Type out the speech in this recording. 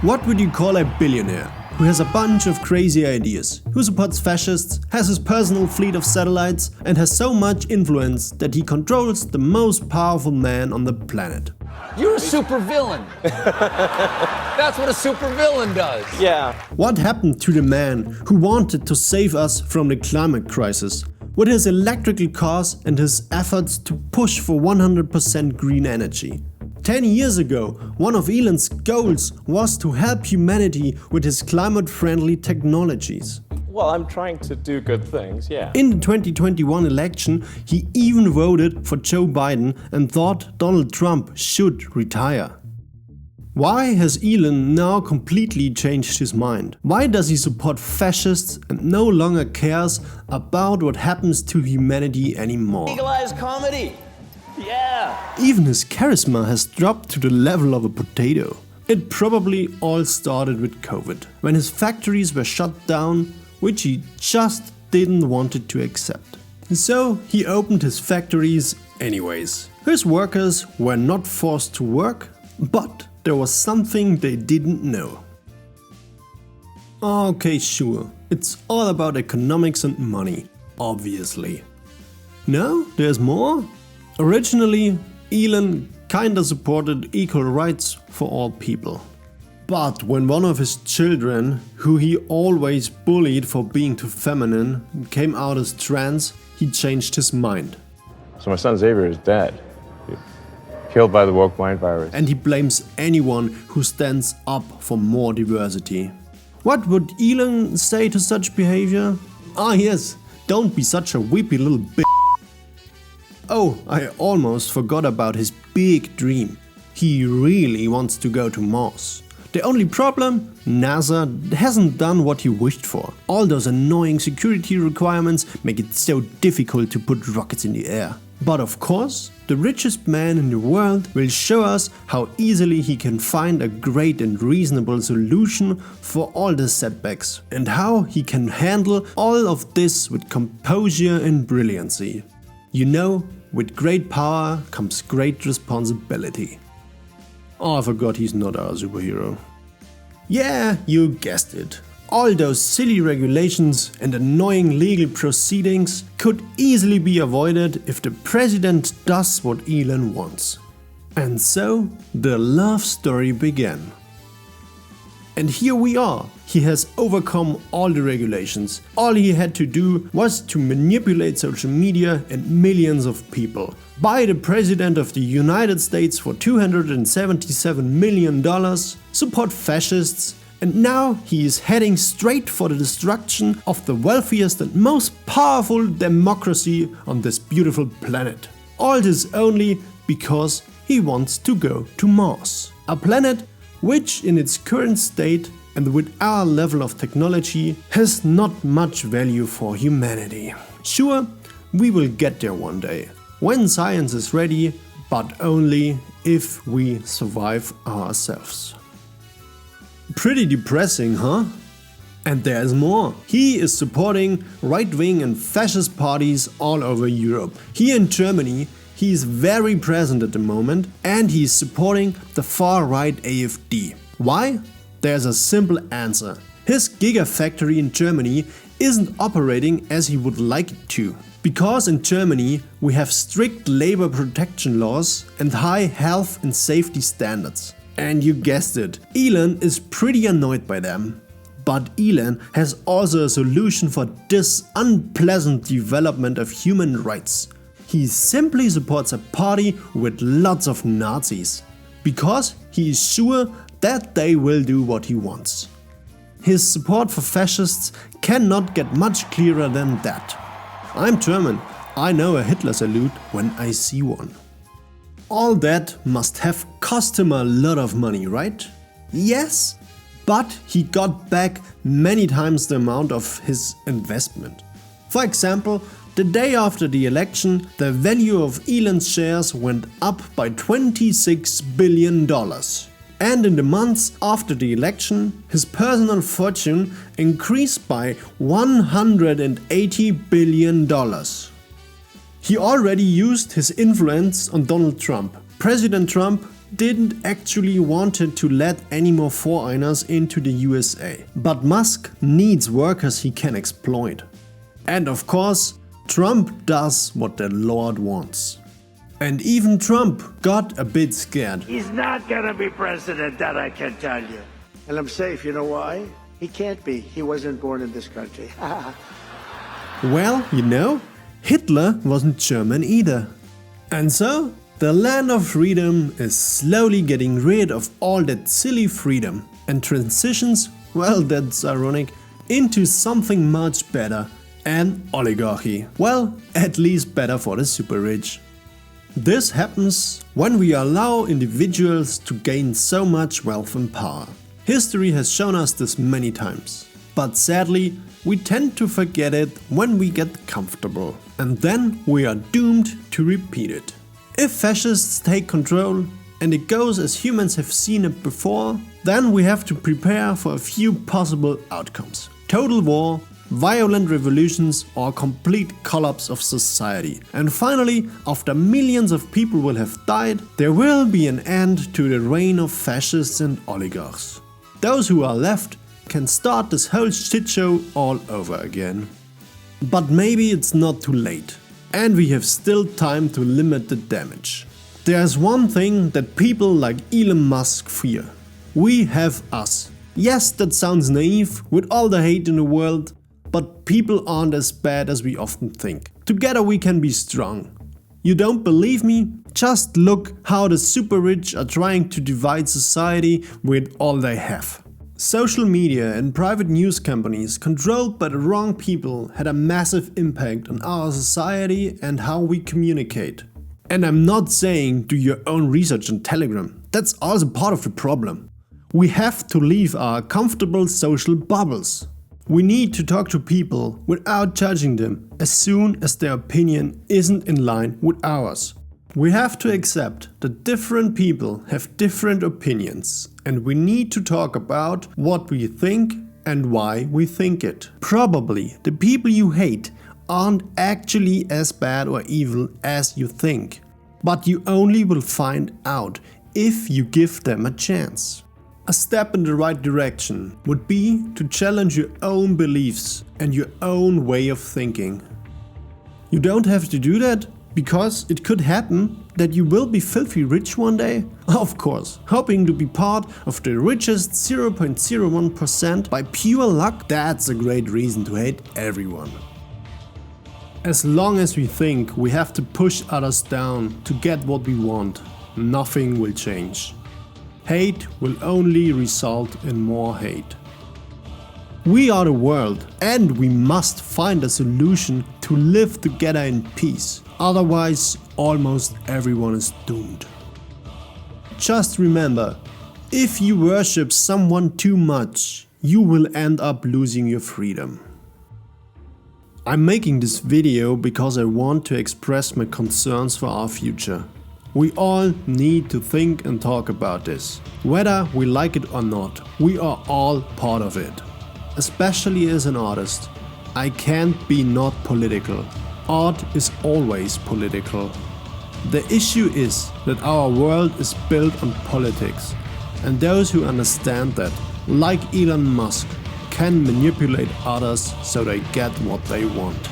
What would you call a billionaire who has a bunch of crazy ideas, who supports fascists, has his personal fleet of satellites, and has so much influence that he controls the most powerful man on the planet? You're a supervillain. That's what a supervillain does. Yeah. What happened to the man who wanted to save us from the climate crisis? With his electrical cars and his efforts to push for 100% green energy. 10 years ago, one of Elon's goals was to help humanity with his climate-friendly technologies. Well, I'm trying to do good things, yeah. In the 2021 election, he even voted for Joe Biden and thought Donald Trump should retire. Why has Elon now completely changed his mind? Why does he support fascists and no longer cares about what happens to humanity anymore? Legalize comedy. Yeah. Even his charisma has dropped to the level of a potato. It probably all started with COVID, when his factories were shut down, which he just didn't want to accept. So he opened his factories anyways. His workers were not forced to work, but there was something they didn't know. Okay, sure, it's all about economics and money, obviously. No, there's more? Originally, Elon kinda supported equal rights for all people. But when one of his children, who he always bullied for being too feminine, came out as trans, he changed his mind. So my son Xavier is dead. Killed by the woke mind virus. And he blames anyone who stands up for more diversity. What would Elon say to such behavior? Ah yes, don't be such a weepy little bitch. Oh, I almost forgot about his big dream. He really wants to go to Mars. The only problem? NASA hasn't done what he wished for. All those annoying security requirements make it so difficult to put rockets in the air. But of course, the richest man in the world will show us how easily he can find a great and reasonable solution for all the setbacks, and how he can handle all of this with composure and brilliancy. You know, with great power comes great responsibility. Oh, I forgot he's not our superhero. Yeah, you guessed it. All those silly regulations and annoying legal proceedings could easily be avoided if the president does what Elon wants. And so the love story began. And here we are. He has overcome all the regulations. All he had to do was to manipulate social media and millions of people. Buy the President of the United States for $277 million, support fascists, and now he is heading straight for the destruction of the wealthiest and most powerful democracy on this beautiful planet. All this only because he wants to go to Mars. A planet which in its current state and with our level of technology has not much value for humanity. Sure, we will get there one day, when science is ready, but only if we survive ourselves. Pretty depressing, huh? And there's more. He is supporting right-wing and fascist parties all over Europe. Here in Germany, he is very present at the moment, and he is supporting the far-right AfD. Why? There's a simple answer. His gigafactory in Germany isn't operating as he would like it to. Because in Germany we have strict labor protection laws and high health and safety standards. And you guessed it, Elon is pretty annoyed by them. But Elon has also a solution for this unpleasant development of human rights. He simply supports a party with lots of Nazis, because he is sure that they will do what he wants. His support for fascists cannot get much clearer than that. I'm German, I know a Hitler salute when I see one. All that must have cost him a lot of money, right? Yes, but he got back many times the amount of his investment. For example, the day after the election, the value of Elon's shares went up by $26 billion. And in the months after the election, his personal fortune increased by $180 billion. He already used his influence on Donald Trump. President Trump didn't actually wanted to let any more foreigners into the USA. But Musk needs workers he can exploit. And of course, Trump does what the Lord wants. And even Trump got a bit scared. He's not gonna be president, that I can tell you. And I'm safe, you know why? He can't be. He wasn't born in this country. Well, you know, Hitler wasn't German either. And so, the land of freedom is slowly getting rid of all that silly freedom and transitions, well, that's ironic, into something much better, an oligarchy. Well, at least better for the super rich. This happens when we allow individuals to gain so much wealth and power. History has shown us this many times. But sadly, we tend to forget it when we get comfortable. And then we are doomed to repeat it. If fascists take control, and it goes as humans have seen it before, then we have to prepare for a few possible outcomes. Total war, violent revolutions, or complete collapse of society. And finally, after millions of people will have died, there will be an end to the reign of fascists and oligarchs. Those who are left can start this whole shit show all over again. But maybe it's not too late. And we have still time to limit the damage. There's one thing that people like Elon Musk fear. We have us. Yes, that sounds naive with all the hate in the world, but people aren't as bad as we often think. Together we can be strong. You don't believe me? Just look how the super rich are trying to divide society with all they have. Social media and private news companies controlled by the wrong people had a massive impact on our society and how we communicate. And I'm not saying do your own research on Telegram. That's also part of the problem. We have to leave our comfortable social bubbles. We need to talk to people without judging them as soon as their opinion isn't in line with ours. We have to accept that different people have different opinions, and we need to talk about what we think and why we think it. Probably the people you hate aren't actually as bad or evil as you think, but you only will find out if you give them a chance. A step in the right direction would be to challenge your own beliefs and your own way of thinking. You don't have to do that because it could happen that you will be filthy rich one day. Of course, hoping to be part of the richest 0.01% by pure luck, that's a great reason to hate everyone. As long as we think we have to push others down to get what we want, nothing will change. Hate will only result in more hate. We are the world, and we must find a solution to live together in peace. Otherwise, almost everyone is doomed. Just remember, if you worship someone too much, you will end up losing your freedom. I'm making this video because I want to express my concerns for our future. We all need to think and talk about this. Whether we like it or not, we are all part of it. Especially as an artist, I can't be not political. Art is always political. The issue is that our world is built on politics, and those who understand that, like Elon Musk, can manipulate others so they get what they want.